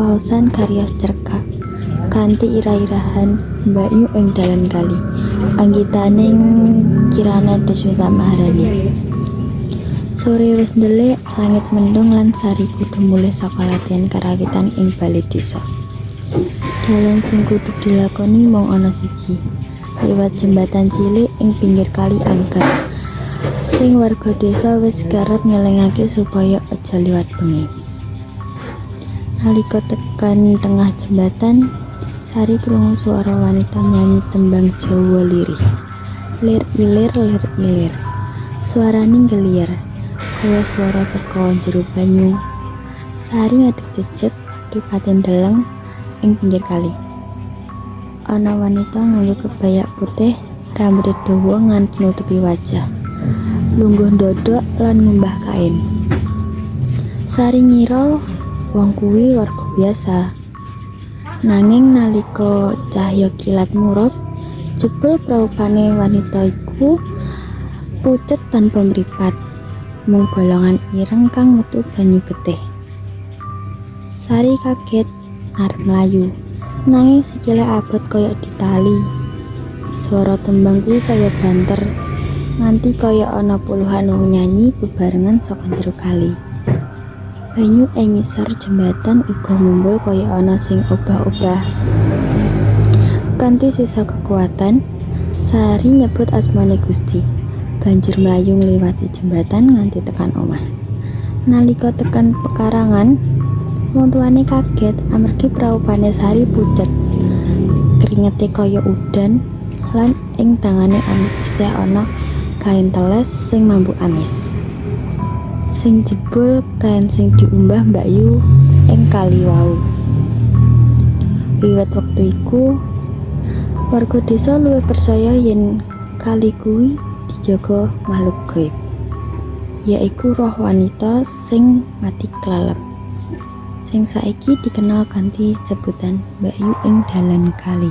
Waosan Karyos Cerkak kanthi irah-irahan Mbakyu ing dalan kali anggitaning Kirana Deswita Maharani. Sore wis ndelik langit mendung lan Sari kudu mulih saka latihan karawitan ing balai desa. Dalan sing kudu dilakoni mung ana siji, liwat jembatan cilik ing pinggir kali angker sing warga desa wis kerep ngelingake supaya aja liwat bengi. Nalika tekan tengah jembatan, Sari krungu suara wanita nyanyi tembang Jawa lirih. Lir ilir lir ilir. Suarane ngelier, kaya swara saka jero banyu. Sari ngadeg jejeg dipaten deleng ing pinggir kali. Ana wanita nganggo kebaya putih, rambut dawa nganti nutupi wajah. Lungguh ndodok lan ngumbah kain. Sari ngira wong kuwi warga biasa. Nanging nalika cahya kilat murup, jebul praupane wanita iku pucet tanpa mripat, mung bolongan ireng kang metu banyu getih. Sari kaget arep mlayu, nanging sikile abot kaya ditali. Swara tembang kuwi saya banter, nganti kaya ana puluhan wong nyanyi bebarengan saka jero kali. Banyu ing ngisor jembatan uga mumbul kaya ana sing obah-obah. Kanthi sisa kekuatan, Sari nyebut asmane Gusti, banjur mlayu ngliwati jembatan nganti tekan omah. Nalika tekan pekarangan, wong tuane kaget amargi praupane Sari pucet. Kringete kaya udan lan ing tangane isih ana kain teles sing mambu amis. Sing jebul kain sing diumbah Mbakyu ing kali wau. Wiwit wektu iku, warga desa luwih percaya yen kali kuwi dijaga makhluk gaib, yaiku roh wanita sing mati kelelep, sing saiki dikenal kanthi sebutan Mbakyu ing dalan kali.